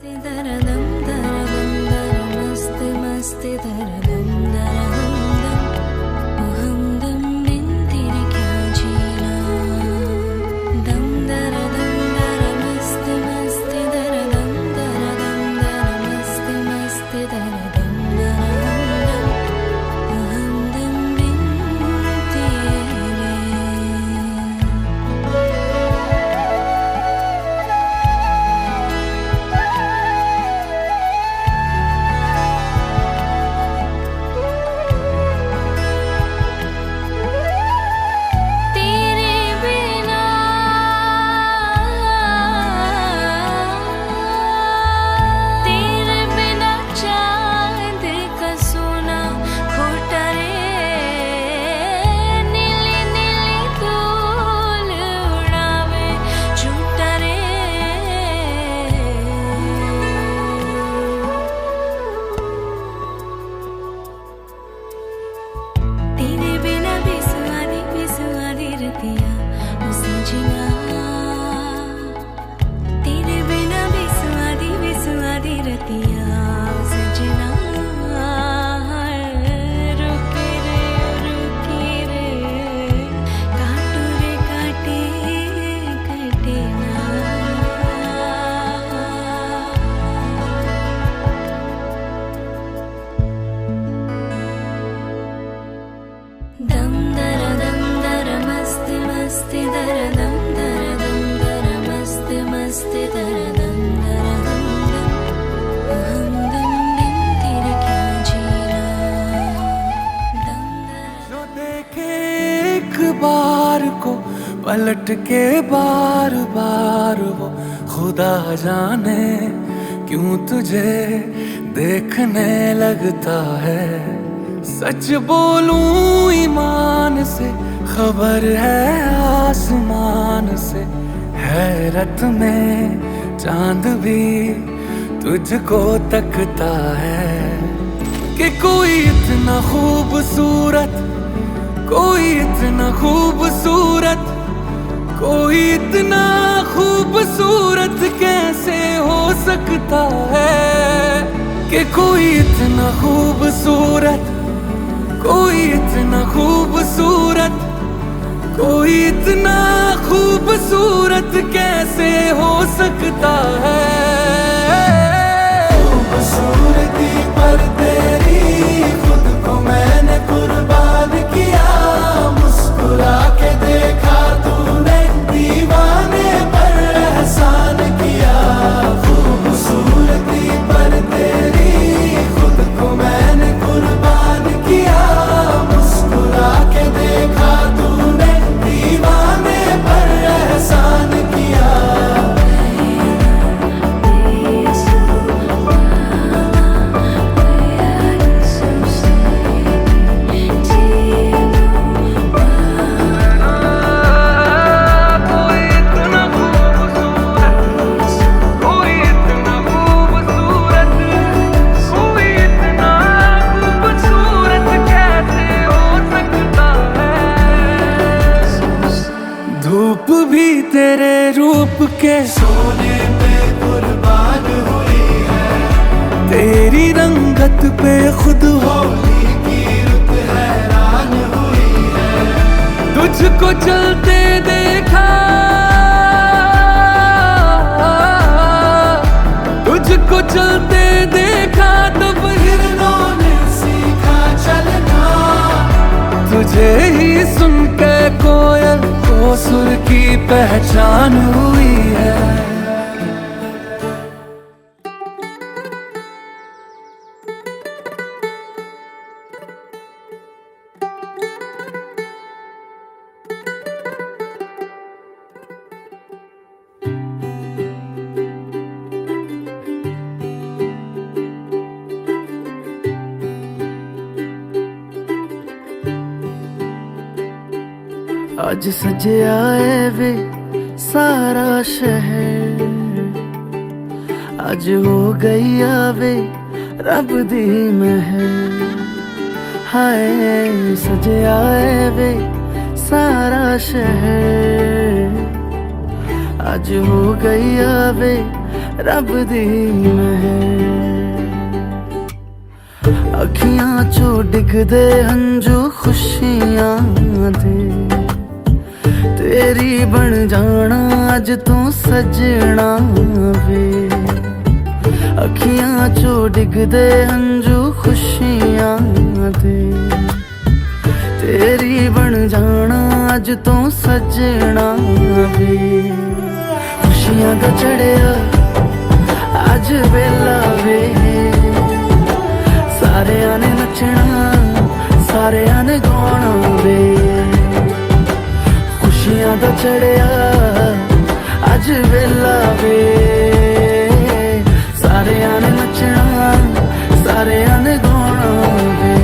दरदम दरदम दर मस्त मस्त दरदम दरदम दम ओ हमदम बिन तेरे क्या जीना दम दरदम दर मस्त मस्त दरदम दरदम दर मस्त मस्त दरदम दरदम ओ हमदम बिन तेरे दम दरदम दर मस्त मस्त दरदम दरदम दर मस्त मस्त दरदम दरदम दम ओ हमदम बिन तेरे क्या जीना दम दर जो देखे एक बार को पलट के बार बार वो खुदा जाने क्यों तुझे देखने लगता है। सच बोलूं ईमान से खबर है आसमान से, हैरत में चांद भी तुझको तकता है कि कोई इतना खूबसूरत, कोई इतना खूबसूरत, कोई इतना खूबसूरत कैसे हो सकता है कि कोई इतना खूबसूरत, कोई इतना खूबसूरत, कोई इतना खूबसूरत कैसे हो सकता है। खूबसूरती पर तेरी खुद को मैंने कुर्बान किया, मुस्कुरा के देखा तूने दीवाने पर एहसान किया। खूबसूरती पर तेरी खुद को मैंने कुर्बान किया, मुस्कुरा के देखा तूने दीवाने पर एहसान किया। धूप भी तेरे रूप के सोने पे कुर्बान हुई है, तेरी रंगत पे खुद होली की रुत हैरान हुई है। तुझको चलते देखा, तुझको चलते देखा तब हिरणों ने सीखा चलना। तुझे ही सुन के कोयल को सुर की पहचान हुई है। आज सजे आए वे सारा शहर, आज हो गई आवे रब दी महर। हाय सजे आए वे सारा शहर, आज हो गई आवे रब दी महर अखियां चो डिगदे हंजू खुशियां दे तेरी बन जाना अज तू सजना वे अखियां चो डिगदे हंजू खुशियां दे तेरी बन जाना अज तू सजना वे खुशियां दा चढ़िया अज वेला वे सारियां ने नचना सारियां ने गाना वे खुशियां दा चढ़िया अज वेला वे सारियां ने नचना सारियां ने गाना वे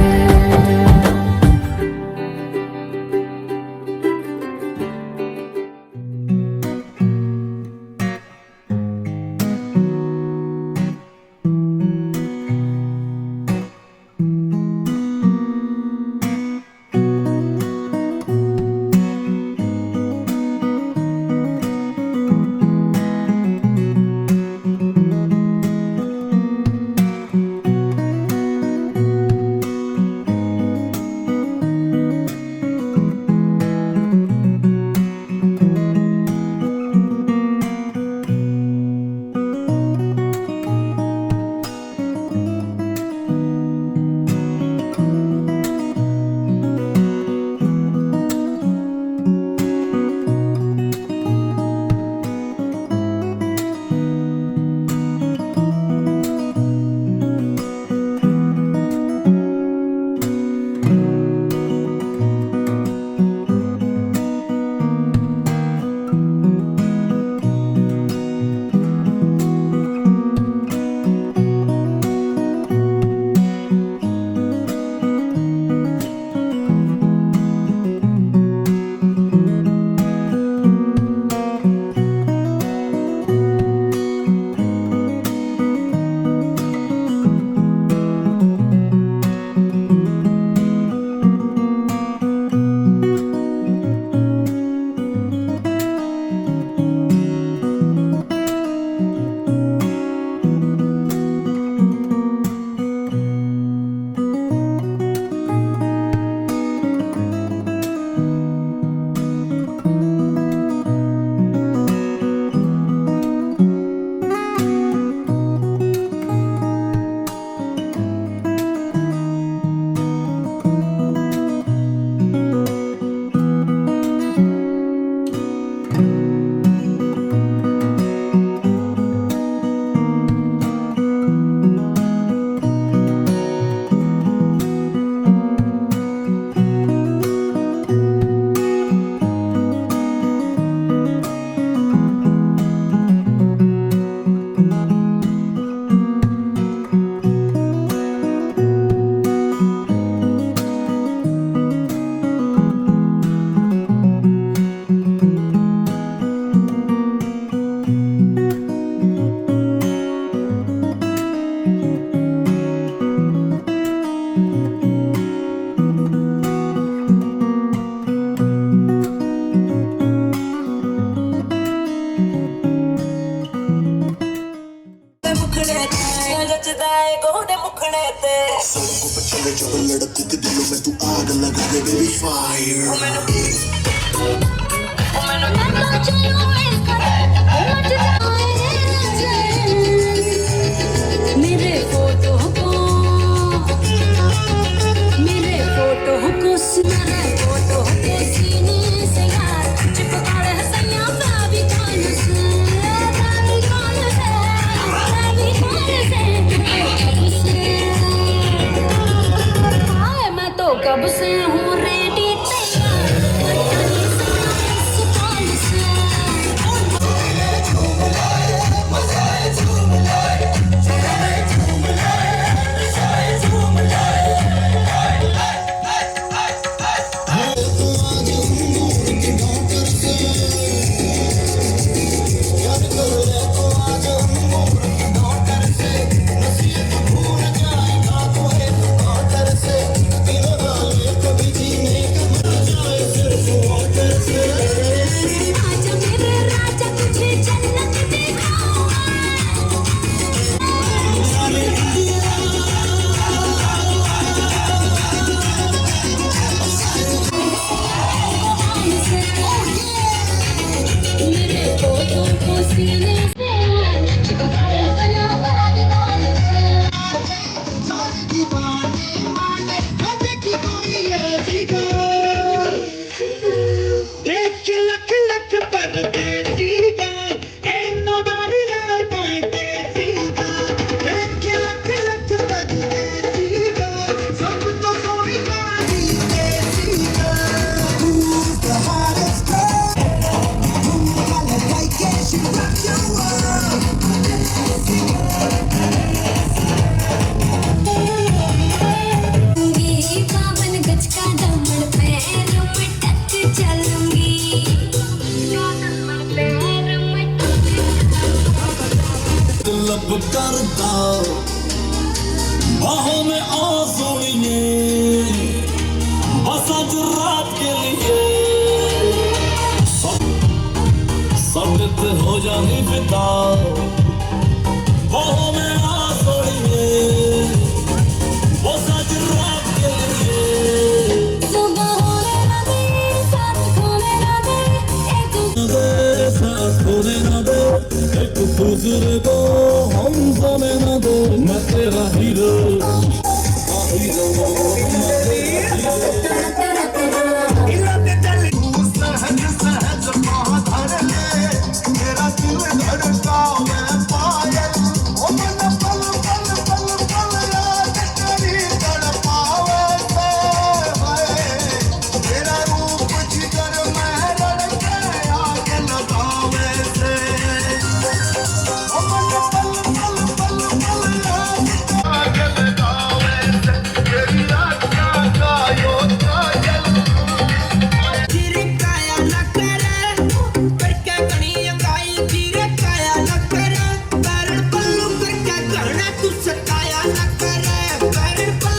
सड़कों पर चले जब लड़कों के दिलों में तू आग लगा दे बेबी फायर कब से हूँ रेडी तैयार बावन गज का दमड़ पैरों में टक चलूंगी पैरों में लब करता बाहों में आ सोनिए बस आज रात के लिए सब हो जानी फिदा बाहों में आ सोनिए बस आज रात के लिए सुबह होने ना दे साथ खोने ना दे एक साथ खोने न दे एक दूसरे को हम जाने न दे मैं तेरा हीरो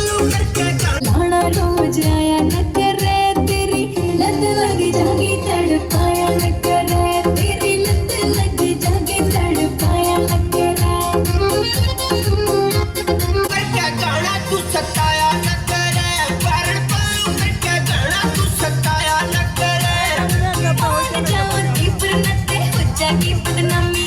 लाना रोज आया न करे तेरी लत लगी जागी तड़पाया न करे तेरी लत लगी जागी तड़पाया न करे करके गाना तू सताया न करे पैर पल्लू करके गाना तू सताया न करे जाती पर नते हो जागी बदनामी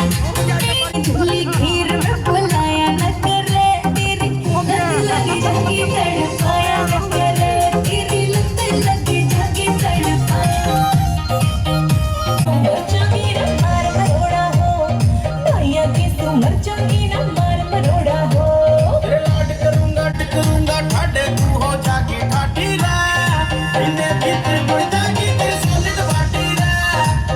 झूली खीर में बुलाया न करे तेरी लत लगी जागी तड़पाया न करे तेरी लत लगी जागी तड़पाया मर जाऊंगी ना मार मरोड़ा हो भैया की तू मर जाऊंगी ना मार मरोड़ा हो तेरे लाड करूंगा ठाडे तू हो जागी ठाठी रे इन्हें भीतर गुड़ जागी तेरे सॉलिड बाटी रे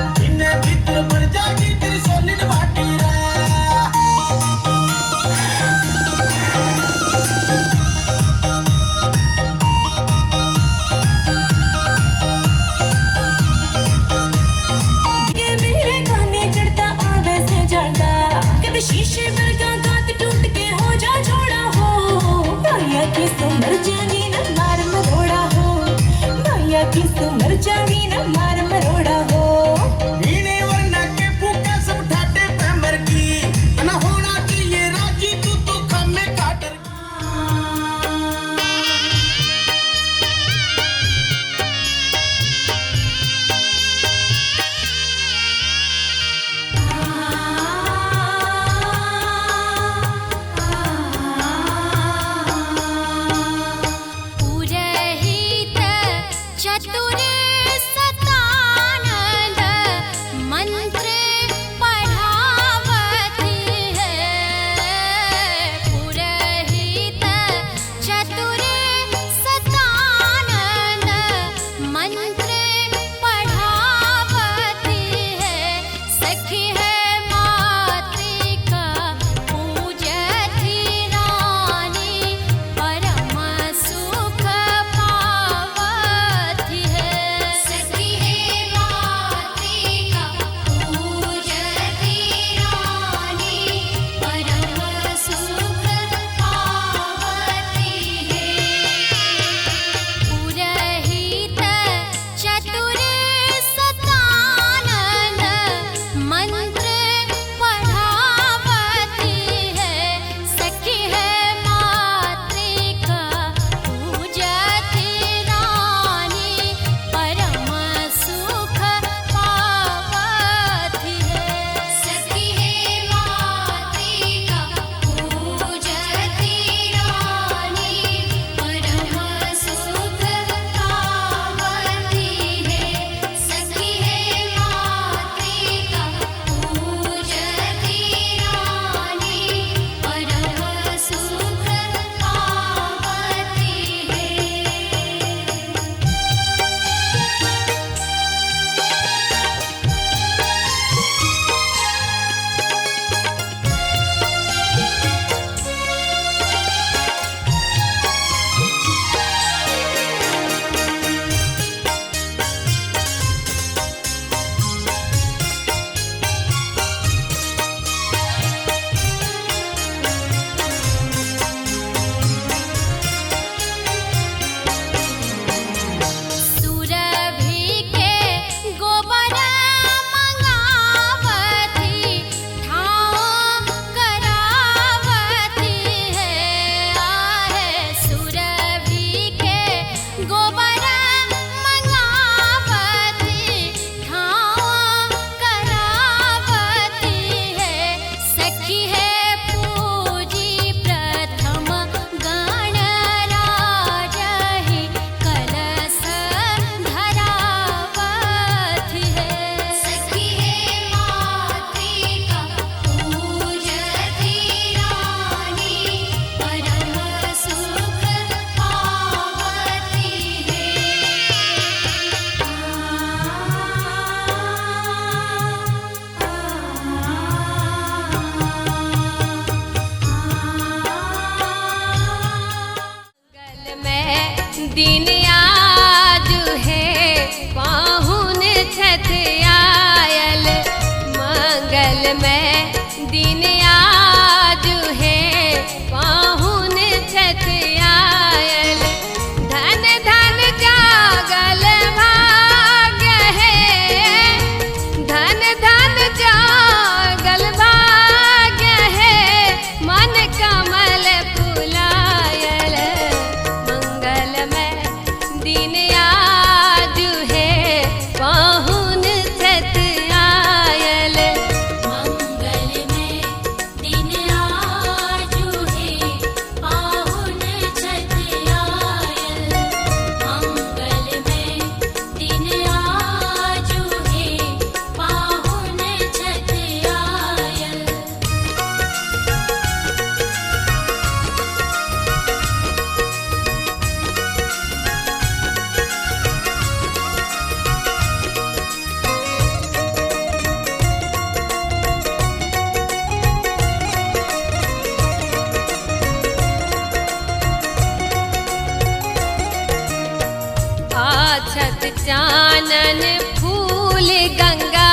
चानन फूल गंगा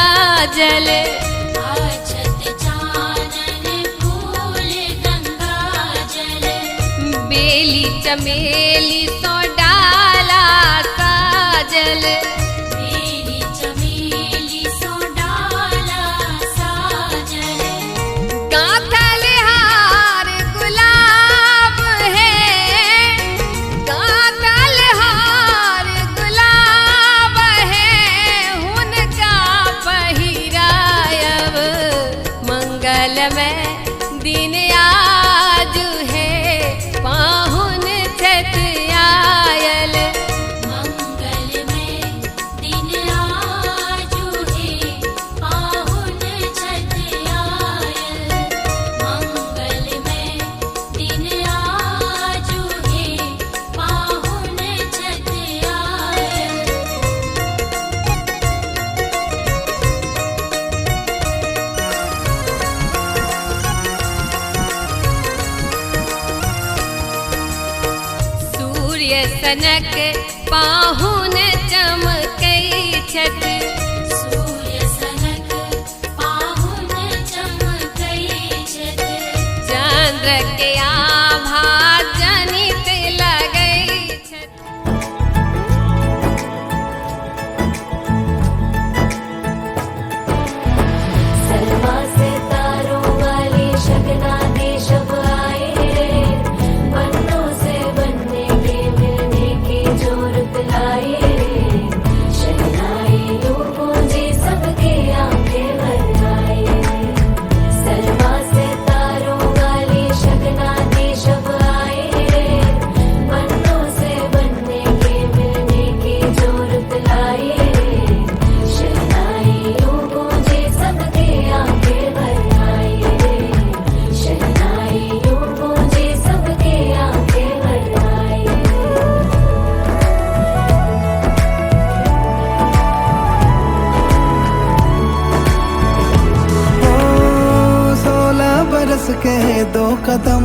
जल, आछत चानन फूल गंगा जल, बेली चमेली सो डाला साजल, बेली चमेली सो डाला साजल, गाथल हार गुलाब है, गाथल हार गुलाब है, उनका पहिरायब मंगलमय दिन आज है, पाहुन छठ आयल, मंगल में दिन आजू है, पाहुन छठ आयल, मंगल में दिन आजू है, पाहुन छठ आयल। सूर्य सनक पाहुन चमकै छठ, सूर्य सनक पाहुन चमकै छथ, चंद्र के आभा जनित लगै छठ, सलमा से तारों वाली शगना देश अब आए रे, बन्नों से बनने के मिलने की जोरत लाए रे, शहनाई यूं गूंजी सबके आंखें भर आए रे, सलमा से तारों वाली शगना देश अब आए रे, बन्नों से बनने के मिलने की जोरत लाए रे, शहनाई यूं गूंजी सबके आंखें भर आए रे, शहनाई यूं गूंजी सबके आंखें भर आए रे। ओ 16 बरस के 2 कदम,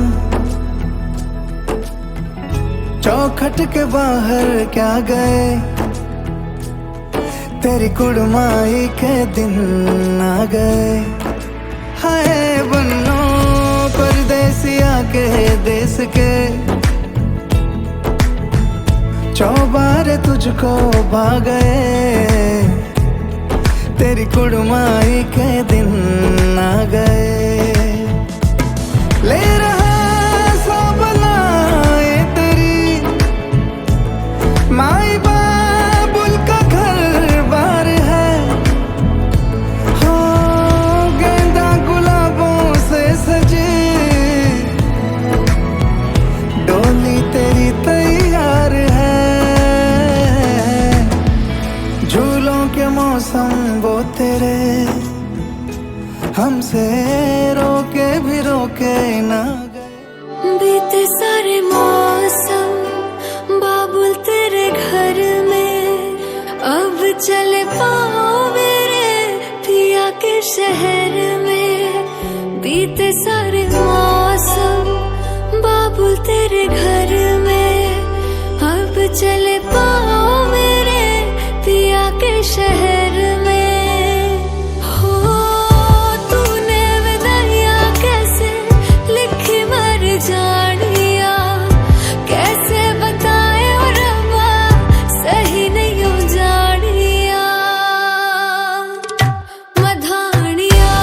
चौखट के बाहर क्या गए, तेरी कुड़माई के दिन आ गए, हाय बन्नो परदेसिया के देश के, चौबार तुझको भा गए, तेरी कुड़माई के दिन आ गए, ले रहा सब लाए तेरी माई बाबुल का घर बार है, हो गेंदा गुलाबों से सजी डोली तेरी तैयार है, झूलों के मौसम वो तेरे हमसे रोके भी रोके ना गए। बीते सारे मौसम बाबुल तेरे घर में, अब चले पाओ मेरे पिया के शहर में, बीते सारे मौसम बाबुल तेरे घर में, अब चले पाओ मेरे पिया के शहर में। हो तूने विदाइयां कैसे लिखी मर जानिया, कैसे बताए और रब्बा सही नहीं हो जानिया, मधानिया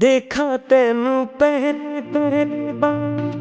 देखा तेनू पहली बार।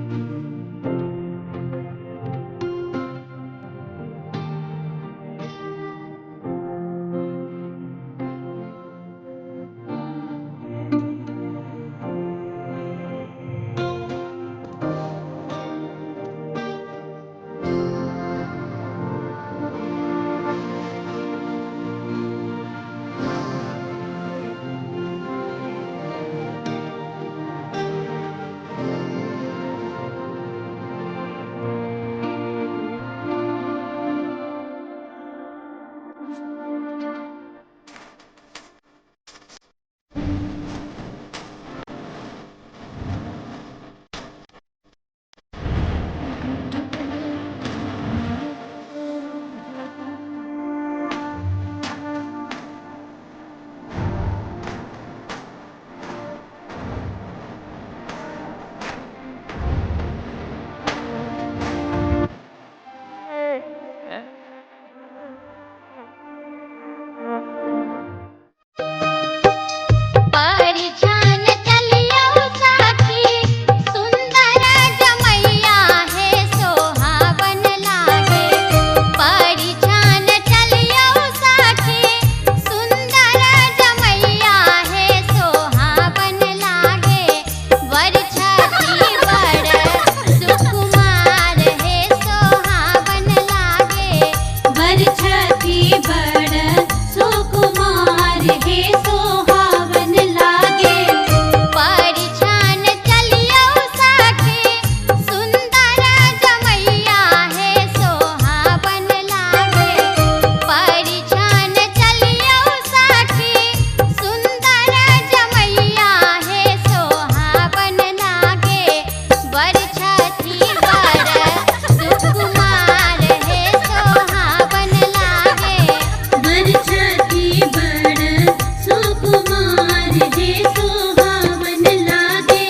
परिछन चलियो साखी सुंदर जमैया है सोहावन लागे। परिछन चलियो साखी सुंदर जमैया है सोहावन लागे। वरछती बड़ सुकुमार है सोहावन लागे। वरछती बड़ सुकुमार है सोहावन लागे। परिछन चलियो साखी सुंदर जमैया है सोहावन लागे। परिछन चलियो साखी सुंदर जमैया है सोहावन लागे। वरछती बड़ सुकुमार है सोहावन लागे। वरछती बड़ सुकुमार है सोहावन लागे।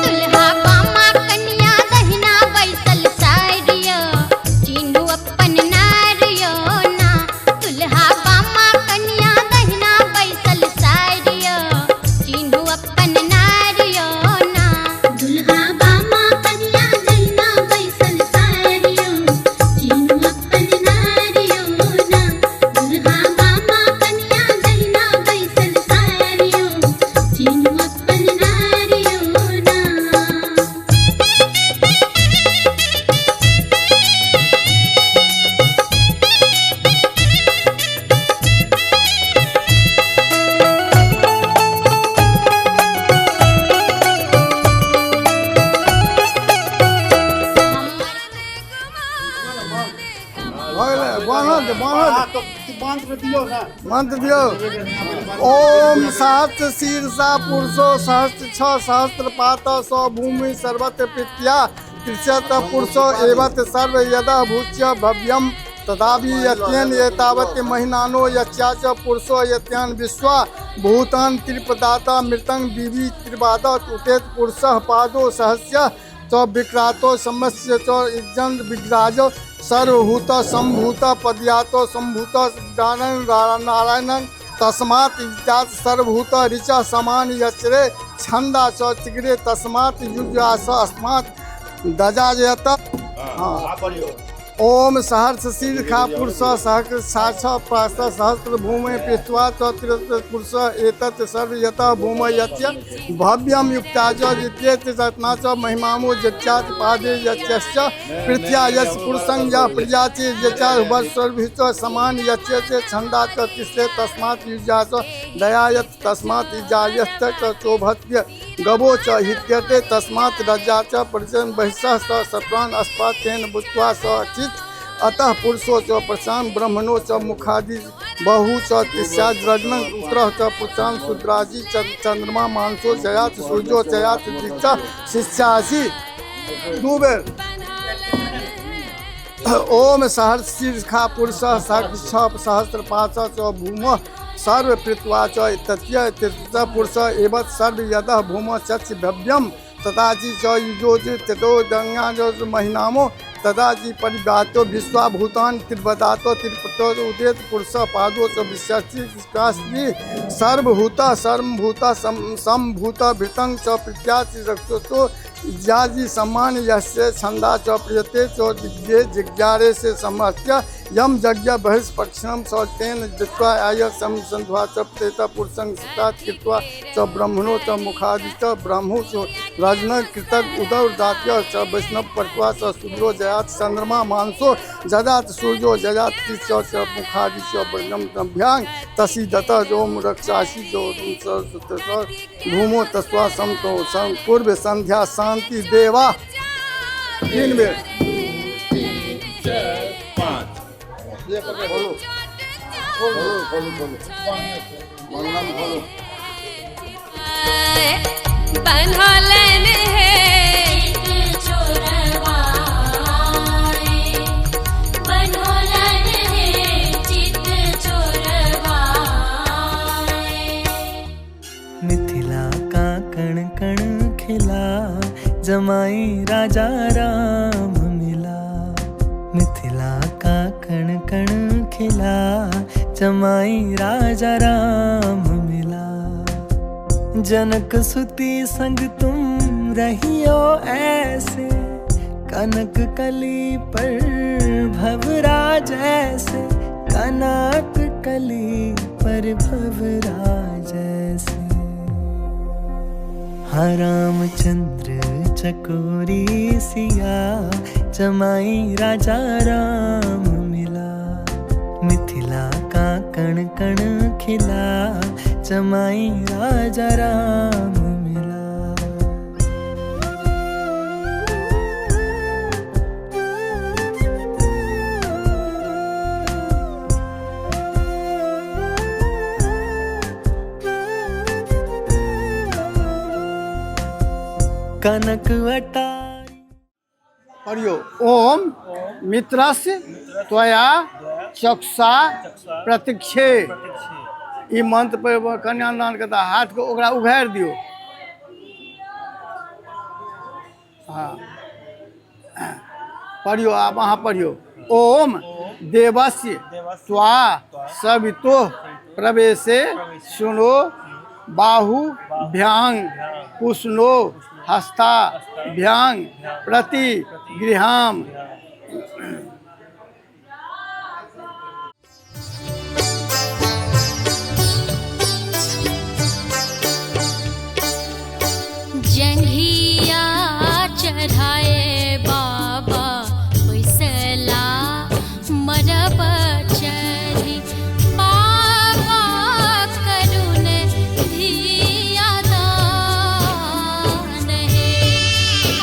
दुल्हा बामा कन्या दहिना बैसल सारियो चिन्हु अपन नारियो ना। दुल्हा बामा कन्या दहिना बैसल सारियो चिन्हु अपन नारियो ना। दुल्हा बामा कन्या दहिना बैसल सारियो चिन्हु अपन नारियो ना। दुल्हा बामा कन्या दहिना बैसल सारियो चिन्हु अपन नारियो ना। मंत्र दियो। ओम सहस्त्र शीर्षा पुरुषो सहस्त्र छ सहस्त्र पात सौ भूमि सर्वत्र प्रीत्या कृष्यत पुरुषो एवत सर्व यदा भूच्य भव्यम तथापि यत्यन एतावत् महिनानो यच्चाच पुरुषो यत्यन विश्वा भूतान त्रिपदाता मृतं दिवि त्रिपाद उपेत पुरुषः पादो सहस्य च विक्रातो समस्य च इज्जन विग्राज सर्वभूत संभूत पदयातो संभूत नारायण तस्मात् इज्जात सर्वभूत ऋच समान यचरे छंदा च चिग्रे तस्मात् युजास अस्मात् दजायत। ओम सहस्र शीर्षा पुरुष सहस्र साक्ष प्रास्त सहस्र भूमि पृथ्वा च पुरुष एतत् सर्व यत भूमि यच्च भव्यम युक्ता च जित्येत रत्ना च महिमामो यच्चात् पादे यच्च पृथ्या यस् पुरुषं यः प्रजाति यच्च वर्षर्भिश्च समान यच्च छंदा च तिस्रे तस्मात् युजा च दयायत तस्मात् इजायस्त च चोभत्य गवो च हित्यते तस्मात् रज्जा च परिचन बहिषः स सप्राण अस्पातेन भूत्वा स अचित् अतः पुरुषो च प्रशान ब्रह्मणो च मुखादि बहु च तिस्याद्रजनं उत्तरः च पुत्रान् शूद्राजी चंद्रमा मांसो जयात सूर्यो जयात दीक्षा शिष्यासि। दो बेर ओम सहस्रशीर्षा पुरुषः सहस्रपाश च भूमः सर्व पृथ्वा च तत्य तीर्थ पुरुष एवं सर्व यदः भूमः चक्ष भव्यम तथाचि च युजोजि ततो दंगाजो महिनामो तथाचि परिव्यातो विश्वाभूतान त्रिवदातो त्रिपतो उदेत पुरुष पादो च विश्वास्ति सर्वभूत सर्वभूत समभूत भृतं च प्रत्याचि रक्षतो ज्याजी सम्मान यस्य छंदा च प्रियते च दिग्गे जिज्ञारे से समर्थ्य यम यज्ञ बहिष्पक्षणम स तेन जित्वा आय संध्वा च प्रेत पुरुषं सितात् कृत्वा च ब्रह्मणो च मुखादि च ब्रह्मो च राजन कृतक उदर दात्य च वैष्णव पट्वा च सूर्यो जयात चंद्रमा मांसो जजात सूर्यो जजात च मुखादि च ब्रह्म तभ्यांग तसी दत जोम रक्षासी जो भूमो तस्वा समतो सं पूर्व संध्या शांति देवा। तीन बेर बनहलन है मिथिला का कण कण खिला जमाई राजा राम मिला। मिथिला का कण कण खिला जमाई राजा राम मिला। जनक सुती संग तुम रहियो ऐसे कनक कली पर भवराज ऐसे कनक कली पर भवराज ऐसे। हाँ रामचंद्र चकोरी सिया जमाई राजा राम मिला। मिथिला का कण कण खिला जमाई राजा राम मिला। कनक अटारी हरिओ ओम मित्रस्य त्वया चक्षुषा प्रतीक्षे। ई मंत्र पर कन्यादान करता हाथ को ओकरा उघार दियो। हाँ पढ़ियो आप वहाँ पढ़ियो। ओम देवस्य त्वा सवितो प्रवेशे सुनो बाहु भ्यांग पुष्णो हस्ता भ्यांग प्रति गृहाम। जंघिया चढ़ाए बाबा बैसला मरब चढ़ी बाबा करुण धिया दान है।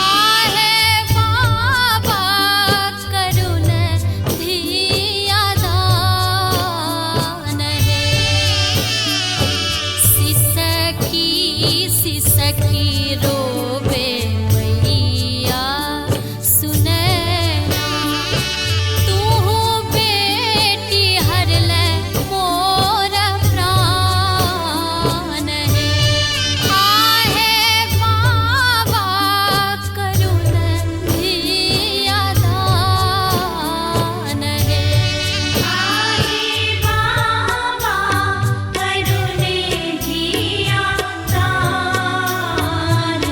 आहे बाबा करुण धिया दान है। सिसकी रोवे मैया सुने तू बेटी हरले मोर प्राण है। आहे बाबा करुण धिया दान है। आहे बाबा करुण धिया दान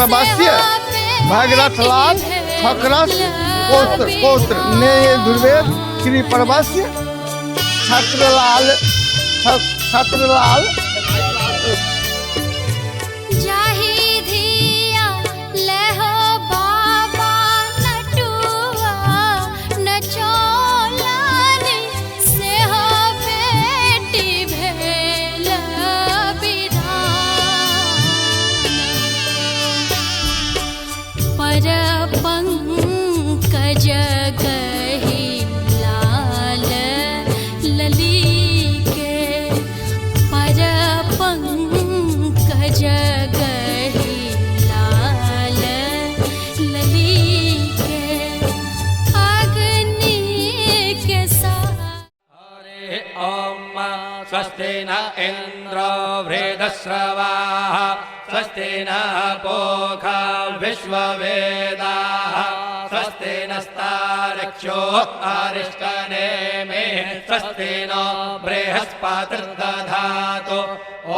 प्रवास्य भगरथ लाल ठकरस पौत्र ने दुर्वेद श्री प्रवास्य छत्रलाल जाहि धिया लहो बाबा नटुआ नचौलानी से हो बेटी भेल विधान पर पंकज गहि लाल लली के पर पंकज गहि लाल लली के अग्नि के साथ ओम स्वस्ति न इंद्रो वृद्धश्रवाः स्वस्ति न पूषा विश्ववेदाः स्वस्ति नस्तार्क्ष्यो अरिष्टनेमिः स्वस्ति नो बृहस्पतिर्दधातु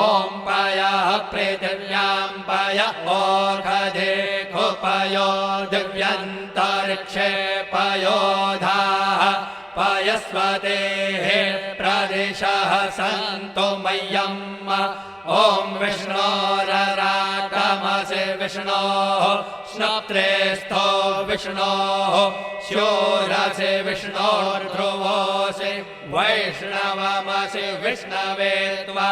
ॐ पयः पृथिव्यां पय ओषधेषु पयो दिव्यन्तरिक्षे पयोधाः पयस्वतेः प्रदिशः सन्तु मह्यम् ॐ विष्णोरराटमसि विष्णोः स्नप्त्रेस्थो विष्णोः शूरसि विष्णोर्ध्रुवोऽसि वैष्णवमसि विष्णवे त्वा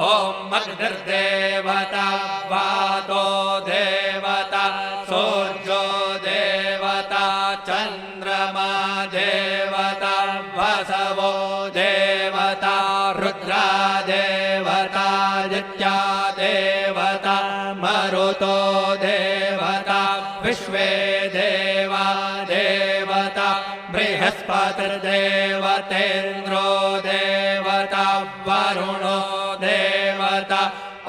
ॐ अग्निर्देवता वातो देवता सूर्यो देवता चन्द्रमा देवता वसवो देवता रुद्रा देवता आदित्या देवता मरुतो देवता विश्वे देवा देवता बृहस्पतिर्देवतेन्द्रो देवता वरुणो देवता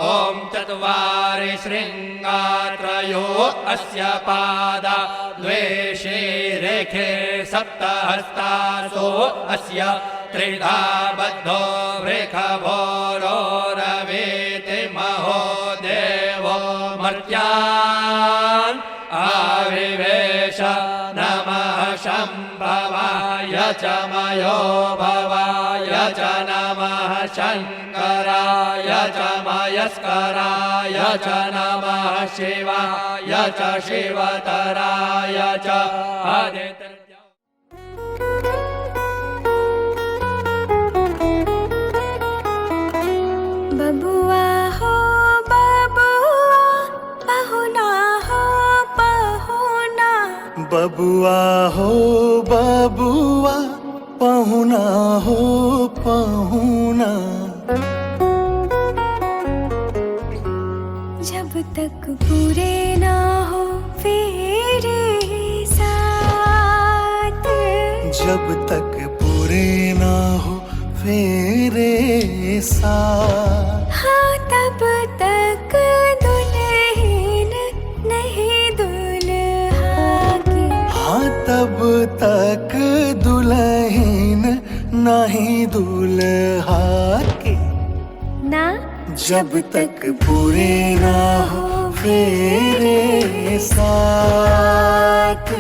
ॐ चत्वारि शृङ्गात्रयो अस्य पादा द्वे शीरेखे सप्तहस्तासो अस्य त्रिधा बद्धो वृषभोरो रवीति महो देवो मर्त्यान् आविवेश नमः शम्भवाय च मयो भवाय च नमः शङ्कराय च मयस्कराय च नमः शिवाय च शिवतराय च आदित्य बबुआ हो बबुआ पहुना हो पहुना बबुआ हो बबुआ पहुना हो पहुना जब तक पूरे ना हो फेरे साथ जब तक पूरे ना हो फेरे साथ हाँ तब तक दुल्हन नहीं दुल्हा की हाँ तब तक दुल्हन नहीं दुल्हा के ना जब तक पूरे ना हो फेरे साथ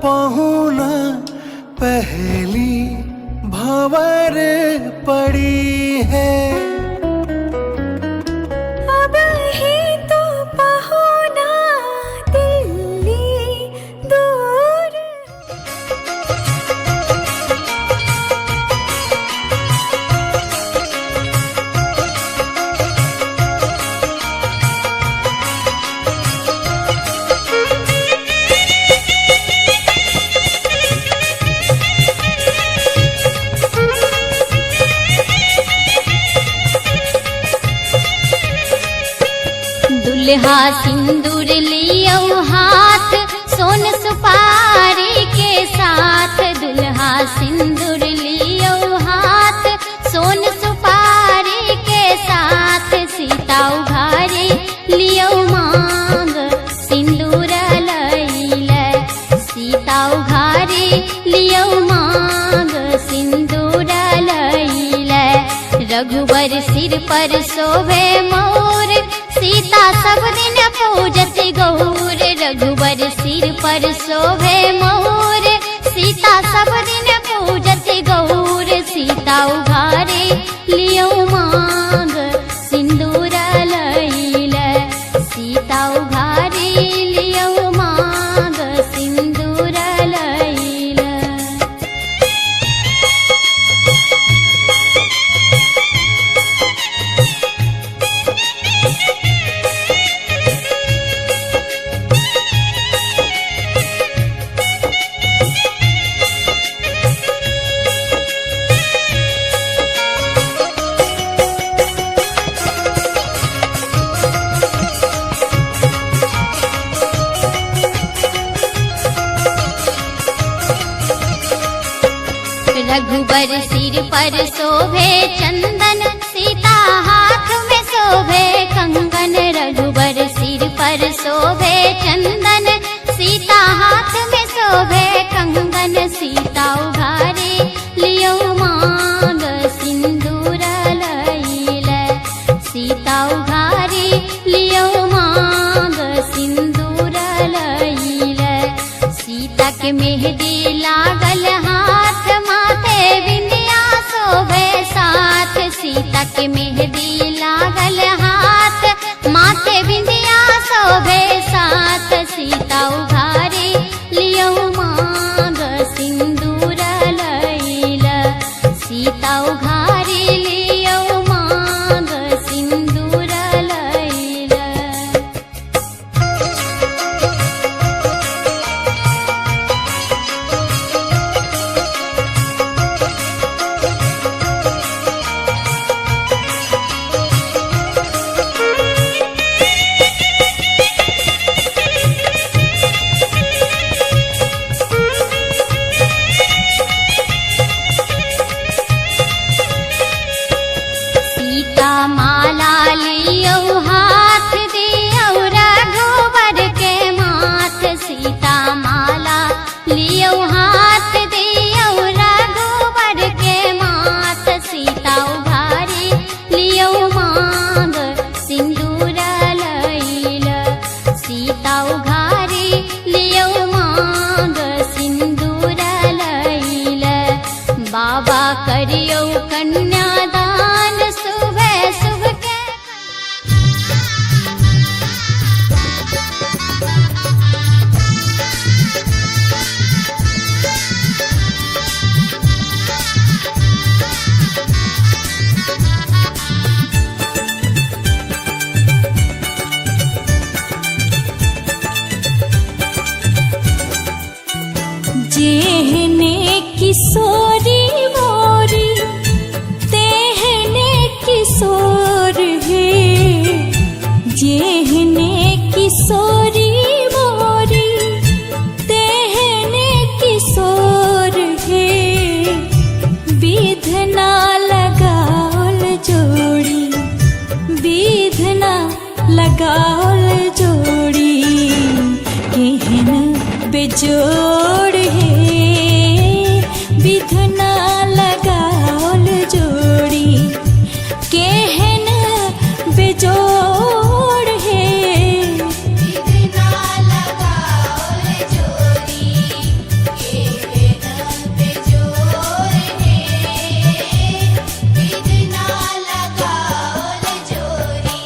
पहुना पहली भंवर पड़ी है अब ही तो पहुना दिल्ली दूर दुल्हा सिंदूर लियो हाथ सोन सुपारी के साथ दुल्हा सिंदूर लियो हाथ सोन सुपारी के साथ सीता उघारे लियो सिर पर शोभे मोर, सीता सब दिन पूजत गौर। रघुबर सिर पर शोभे मोर, सीता सब दिन पूजत गौर। सीता उघारे लियो मांग सिंदूर लैल, सीता उघारे लियो मांग सिंदूर लैल। रघुबर सिर पर शोभे चंदन, सीता हाथ में शोभे कंगन। रघुबर सिर पर शोभे चंदन, सीता हाथ में शोभे कंगन। सीता उघारे लियो मांग सिंदूर लैल, सीता उघारे लियो मांग सिंदूर लैल। सीता के मेहंदी लागल हाथ, माथे बिंदिया शोभे साथ। सीता के मेहंदी लागल हाथ, माथे बिंदिया शोभे साथ। सीता उघारे लियो मांग सिंदूर लैल, सीता उघारे लियो मांग सिंदूर लैल। सीता माला लियो हाथ, दियो रघुबर के माथ। सीता माला लियो हाथ, दियो रघुबर के माथ। सीता उघारे लियो मांग सिंदूर लैल, सीता उघारे लियो मांग सिंदूर लैल। बाबा करियो कन्यादान, सुबह सुबह के जेहने किशोरी मोरी, तेहने किशोर है। जेहने किशोरी मोरी, तेहने किशोर है। विधना लगाओल जोड़ी, विधना लगाओल जोड़ी। केहन बेजोड़ है, विधना लगाओल जोड़ी। केहन बेजोड़ है, विधना लगाओल जोड़ी। केहन बेजोड़ है, विधना लगाओल जोड़ी।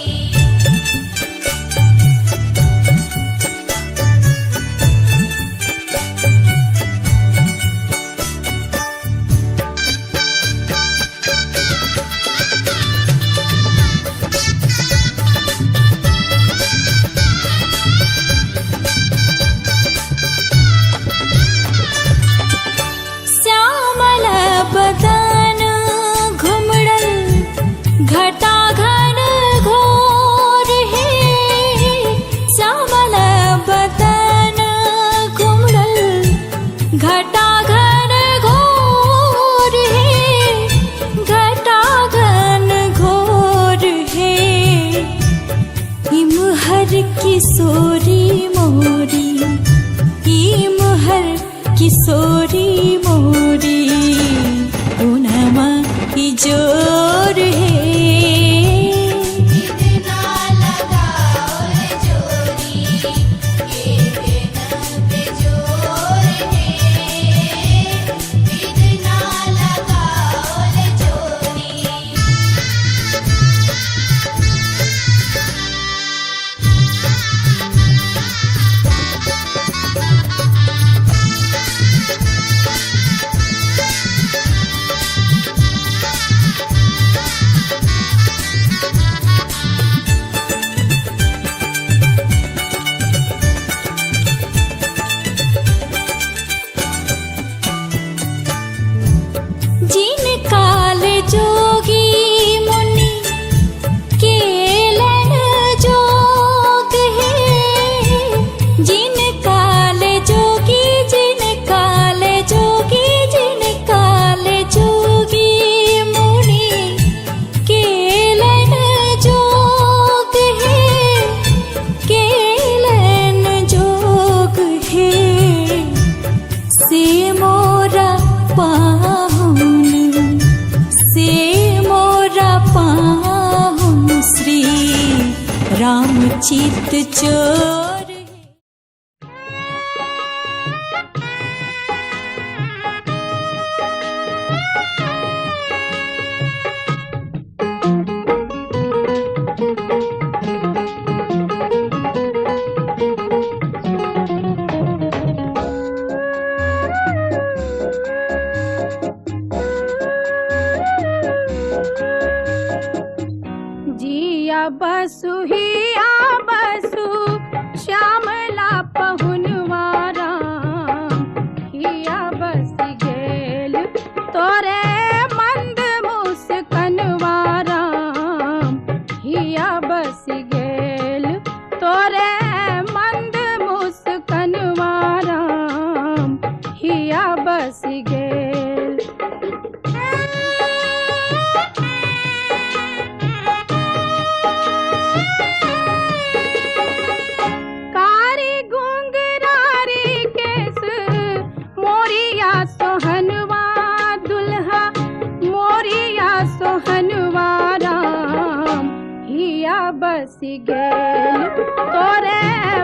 गेल तोरे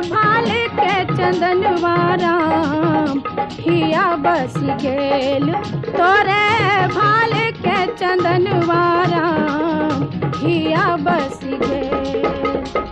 भाल के चंदनवारा हिया बस गेल तोरे भाल के चंदनवारा हिया बस गेल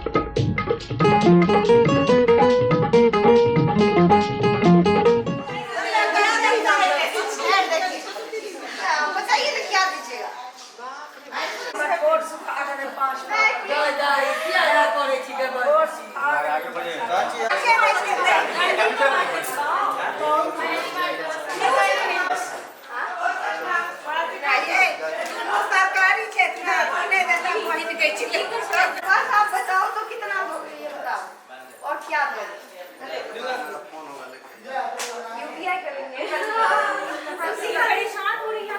सरकारी क्षेत्र में आप बताओ तो कितना ये बताओ और क्या यूपीआई करेंगे परेशान हो रही है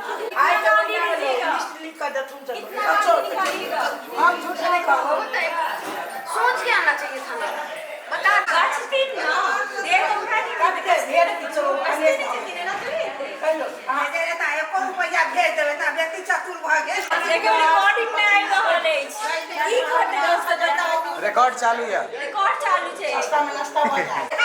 सोच के आना चाहिए था बता रिकॉर्ड चालू है रिकॉर्ड चालू है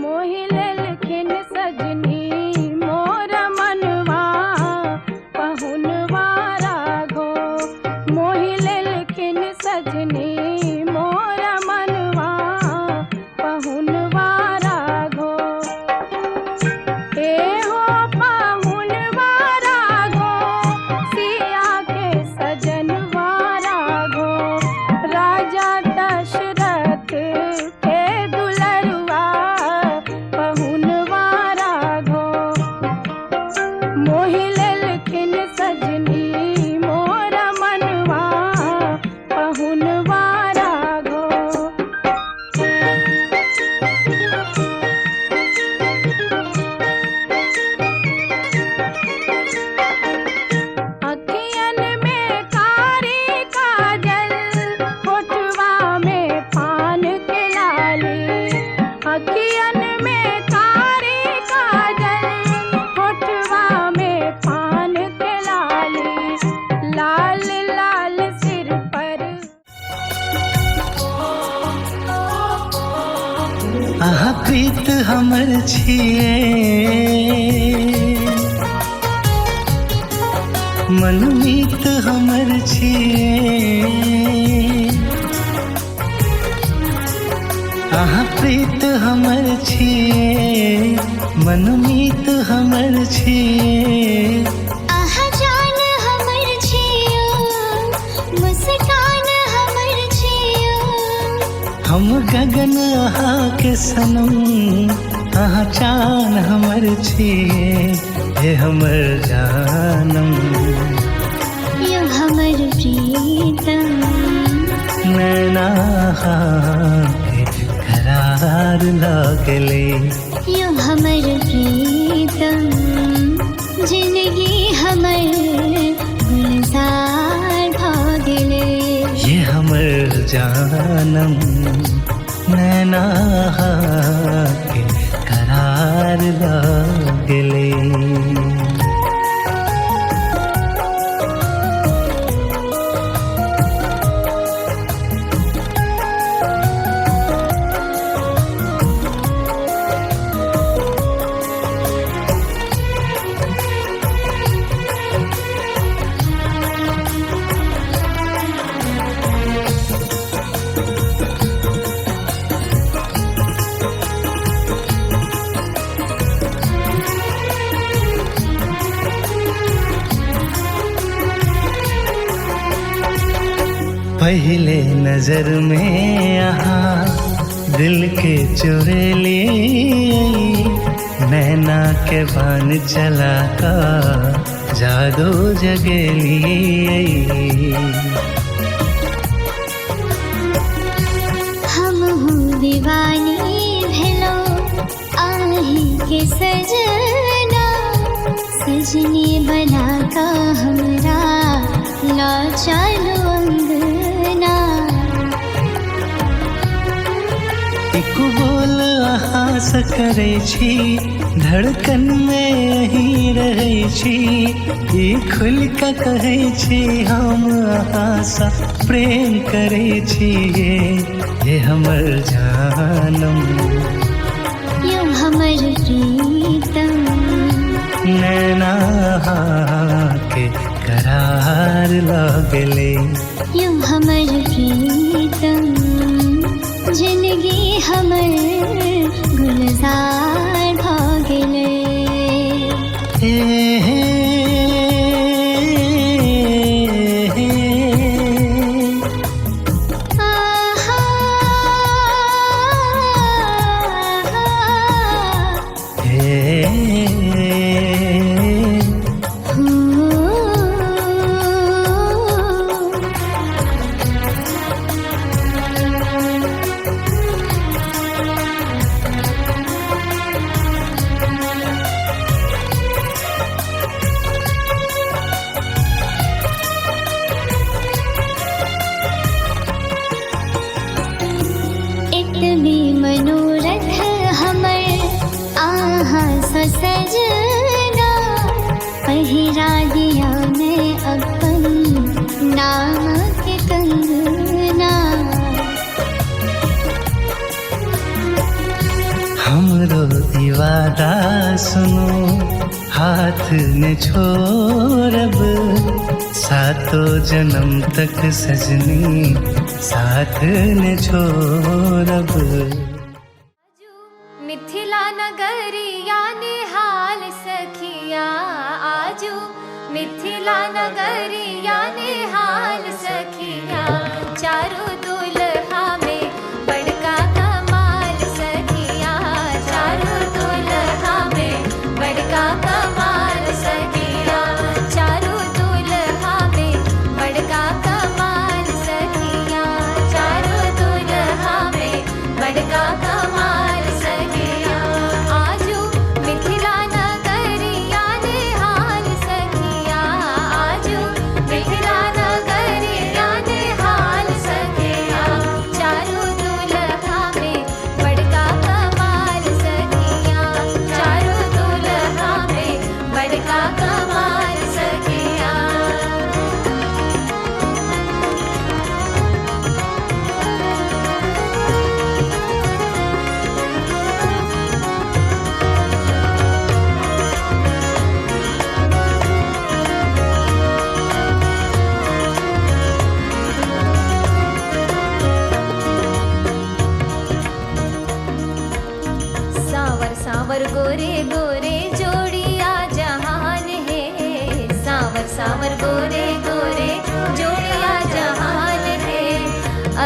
मोहि लेलखिन सजनी मोर मनवा पहुनवा राघो मोहि लेलखिन सजनी मोर मनवा पहुनवा राघो हो पहुनवा राघो सिया के सजनवा राघो राजा दशरथ के दुलरुआ पहुनवा राघो मोहि लेलखिन सजनी मोर मनवा पहुनवा राघो अखियन में कारी काजल होठवा में पान के लाली अखियन में कारी काजल होठवा में पान के लाली लाल लाल सिर पर आहा प्रीत हमर छिए मनमीत हमर छिए आहा प्रीत हमर छिए मनमीत हमर छिए आहा जान हमर छियो मुस्कान हमर छियो हम गगन आहा के सनम आहा चान हमर छिए हे हमर जानम यो हमर प्रीतम नैना के करार लागले यो हमर प्रीतम जिंदगी हमर गुलजार भागले ये हमर जानम नैना के करार लागले पहले नजर में यहाँ दिल के चुरेली नैना के बान चला का जादू जगेली हम हूँ दीवानी भेलो आही के सजना सजनी बना का हमरा ला चलो अंगना एक बोल आहास करे छी धड़कन में ही रहे छी ई खुल का कहे छी हम आशा प्रेम करे छी ये हमर जानम यो हमर प्रीतम नैना के करार लगले यो हमर प्रीतम जिंदगी हमर गुलजार भागले हमरो दीवादा सुनो हाथ ने छोड़ब सातो जन्म तक सजनी साथ ने छोड़ब। मिथिला नगरिया निहाल सखिया आजू मिथिला नगरिया निहाल सखिया चारों दुल्हा में बड़का कमाल सखिया चारों दुल्हा में बड़का कमाल सखिया चारों दुल्हा में बड़का कमाल सखिया चारों दुल्हा में बड़का कमाल सखिया आजू मिथिला नगरिया निहाल सखिया आजू मिथिला नगरिया निहाल सखिया चारों दुल्हा में बड़का कमाल सखिया चारों दुल्हा में बड़का कमाल सखिया। सावर सावर गोरे गोरे जोड़िया जहान है सावर सावर गोरे गोरे जोड़िया जहान है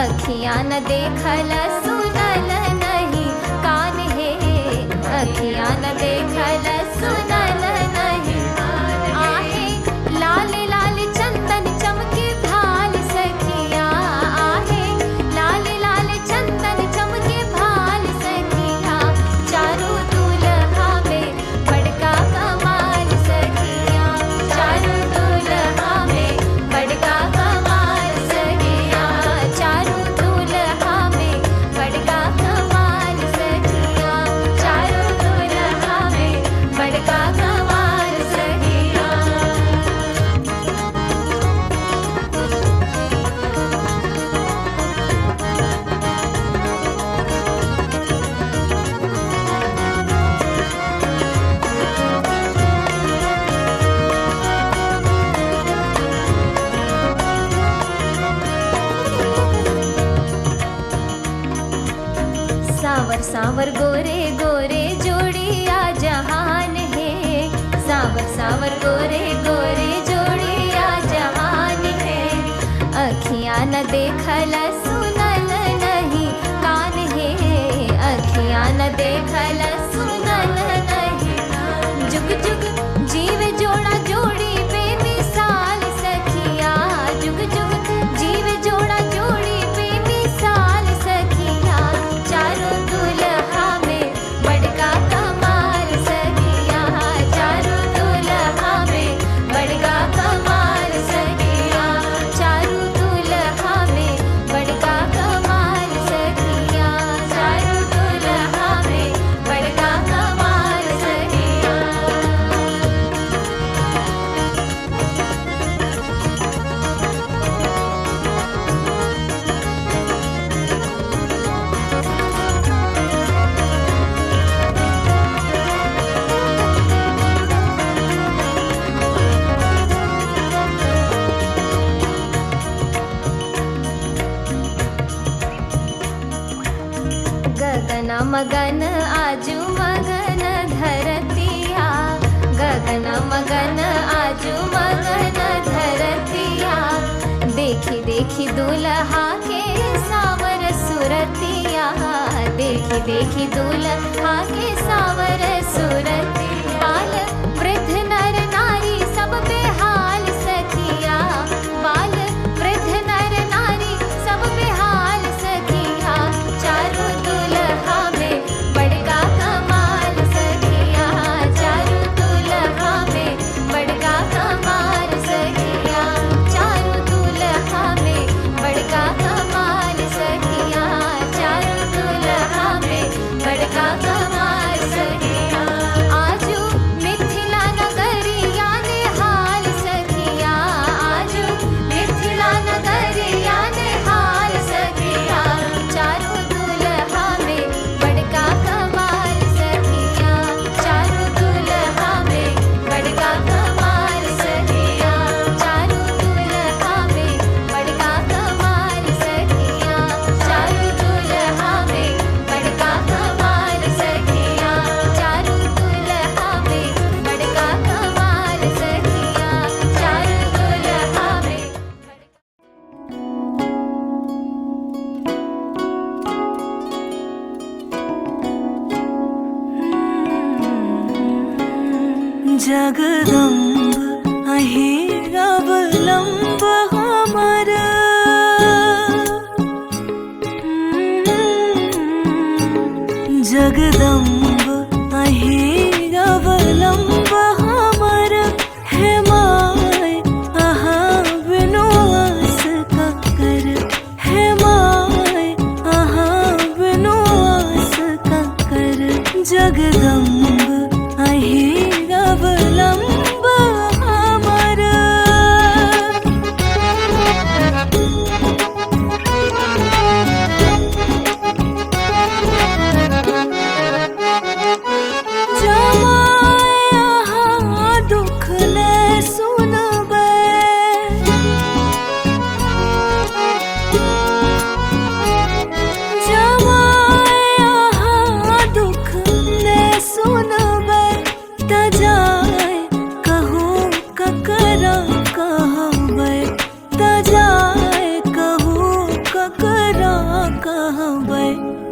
अखियाँ न देखल सुनल नहीं कान है अखियाँ न देखल सुनल नहीं आहे लाल लाल चंदन चमके भाल सखिया आहे लाल लाल चंदन चमके भाल सखिया चारों दुल्हा में बड़का कमाल सखिया चारों दुल्हा में बड़का कमाल सखिया चारों दुल्हा में बड़का कमाल सखिया चारों दुल्हा में बड़का कमाल सखिया। सावर सावर गोरे गोरे जोड़िया जहान है सावर सावर गोरे गोरे जोड़िया जहान है अखियाँ न देखल सुनल नहीं कान है अखियाँ न देखल सुनल नहीं जुग जुग जीव जोड़ा जोड़ी बेमिसाल सखिया जुग जुग जीव जोड़ा जोड़ी बेमिसाल सखिया चारों दुल्हा में बड़का कमाल सखिया चारों दुल्हा में बड़का कमाल सखिया चारों दुल्हा में बड़का कमाल सखिया चारों दुल्हा में बड़का कमाल सखिया। गगन मगन आजू मगन धरतिया गगन मगन आजू मगन धरतिया देखी देखी दुल्हा के सावर सुरतिया देखी देखी दुल्हा के सावर सुरतिया बाल वृद्ध नर नारी सब बेहाल सखिया बाल वृद्ध नर नारी सब बेहाल सखिया चारों दुल्हा में बड़का कमाल सखिया चारों दुल्हा में बड़का कमाल सखिया चारों दुल्हा में बड़का कमाल सखिया चारों दुल्हा में बड़का कमाल सखिया आज जगदम्ब अहेर अवलंब हमर जगदम्ब अहेर अवलंब हमर है माय आहा बिनु आस का कर है माय आहा बिनु आस का कर जगदम्ब अहेर अवलंब हमर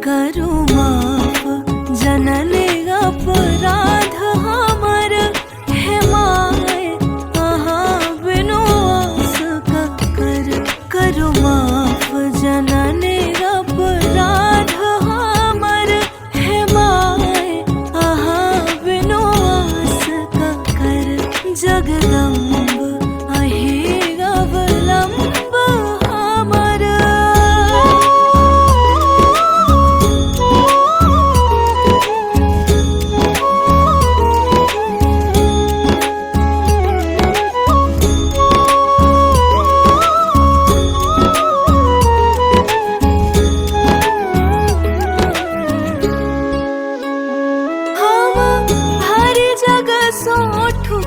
करू माफ जननी अपराध हमर है माय आहा बिनु आस का कर करू माफ जननी अपराध हमर है माय आहा बिनु आस का कर जगदम्ब अहेर अवलंब हमर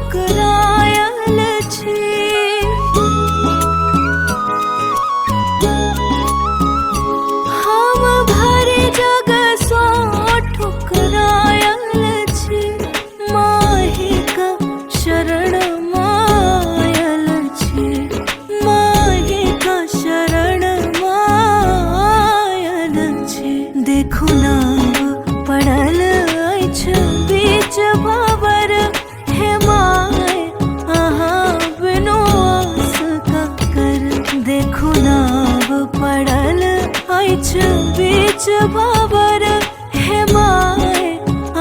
ठुकरायल छी हम भरी जगह सो ठुकरायल छी माही का शरण मायल छी माही का शरण मायल छी देखो नाव पड़ल अछि बीच भवर है माय आहा बिनु आस का कर देखो नाव पड़ल अछि बीच भवर है माय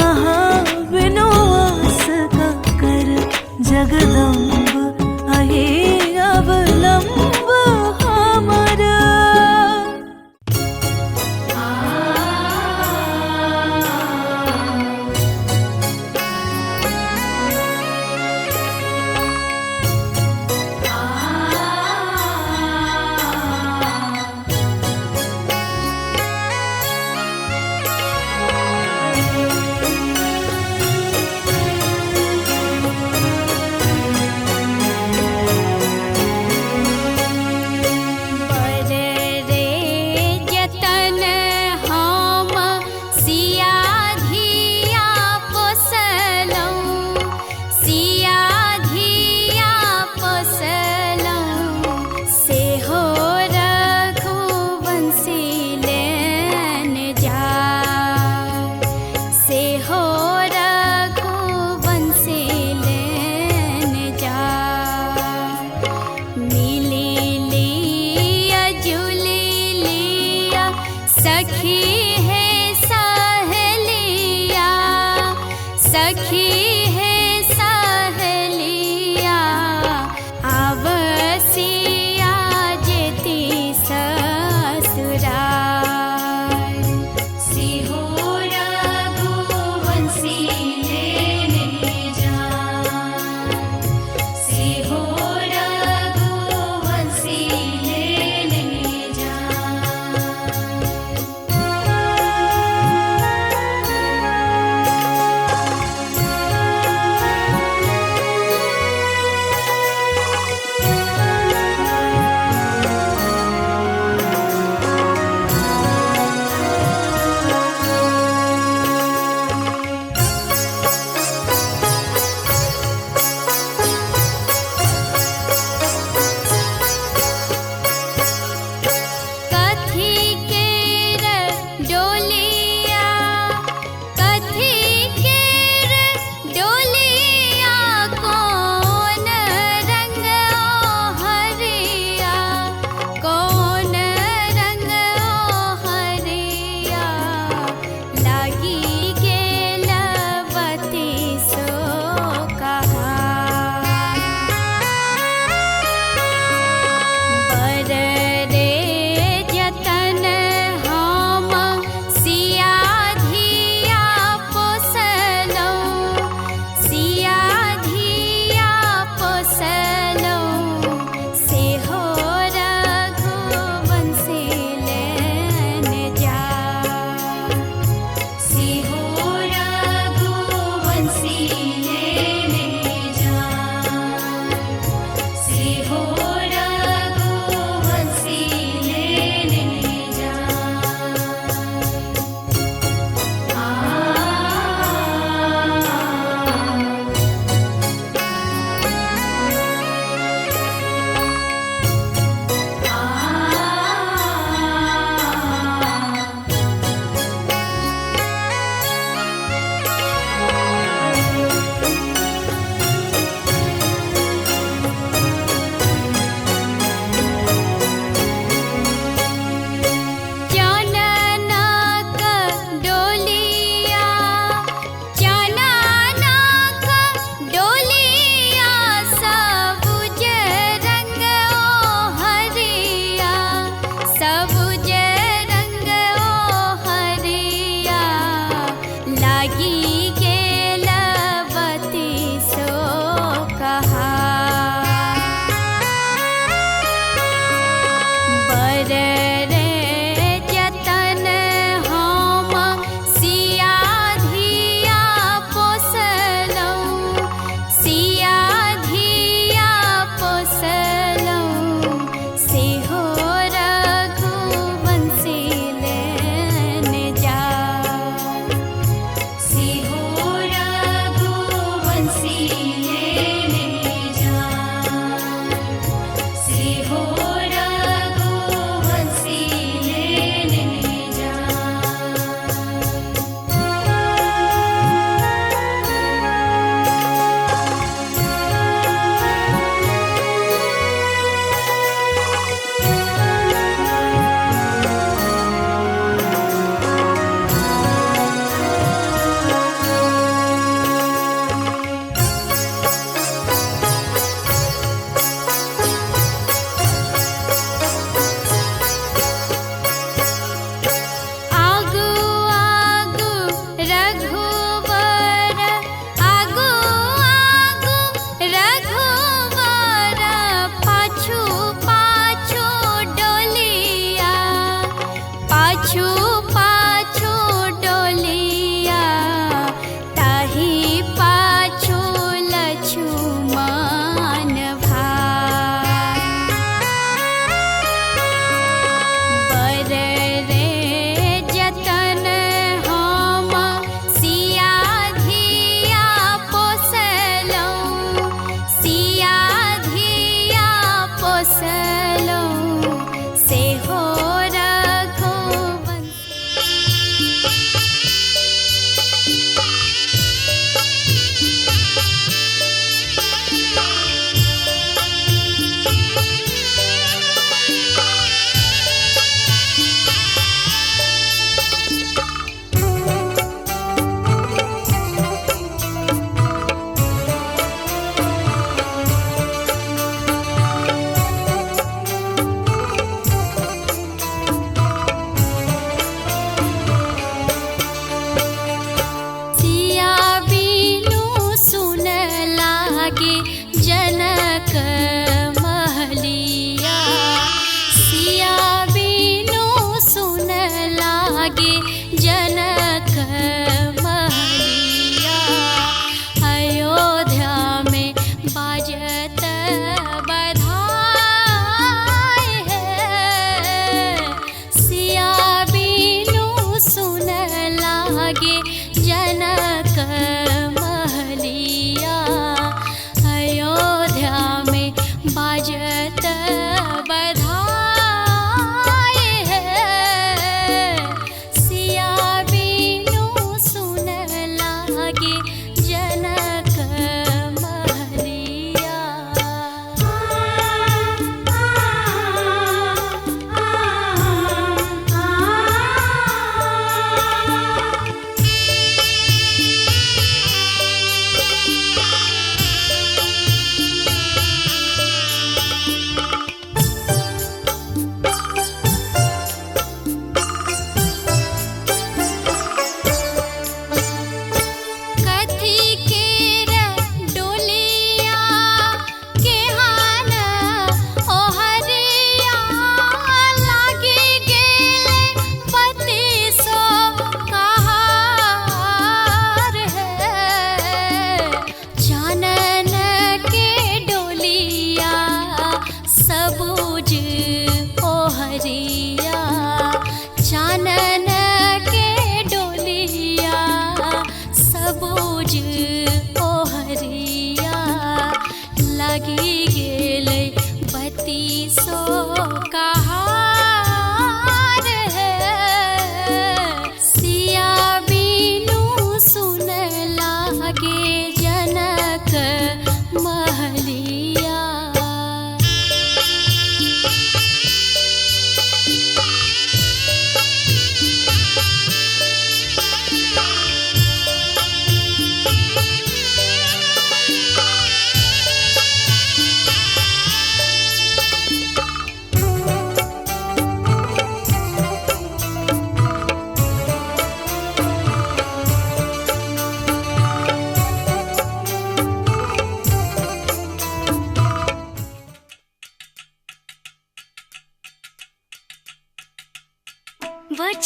आहा बिनु आस का कर जगदम्ब अहेर अवलंब हमर लागी गेलवती सो कहा बर रे जतन हम सिया धिया पोसलौं सिया धिया पोसलौं सेहो रघुवंशी लेने जा सेहो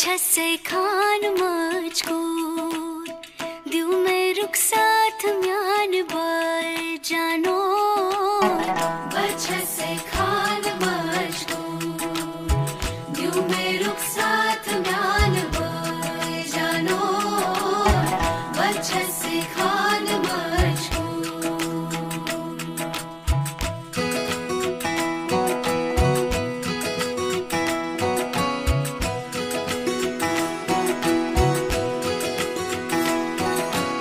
बच्छसे खान मुझको दिल में रुख साथ म्यान बार जानो बच्छसे खान मुझको दिल में रुख साथ म्यान बार जानो बच्छसे खान मुझको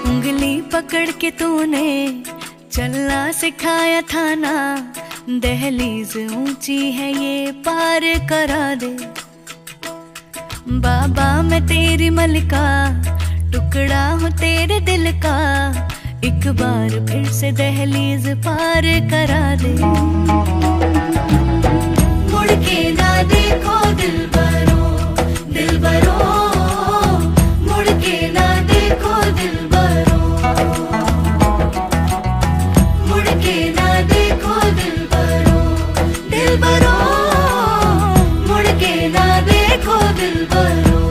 उंगली पकड़ के तूने चलना सिखाया था ना दहलीज ऊंची है ये पार करा दे बाबा मैं तेरी मलिका टुकड़ा हूँ तेरे दिल का एक बार फिर से दहलीज पार करा दे मुड़ के ना देखो दिलबरो दिलबरो मुड़ के ना देखो दिलबरो मुड़ के ना देखो दिलबरो दिलबरो मुड़ के ना देखो दिलबरो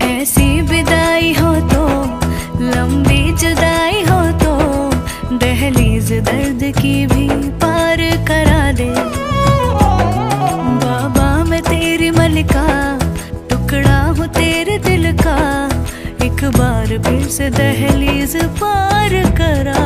ऐसी विदाई हो तो लंबी जुदाई हो तो दहलीज दर्द की भी पार करा दे बाबा मैं तेरी मलिका टुकड़ा हूँ तेरे दिल का एक बार फिर से दहलीज पार करा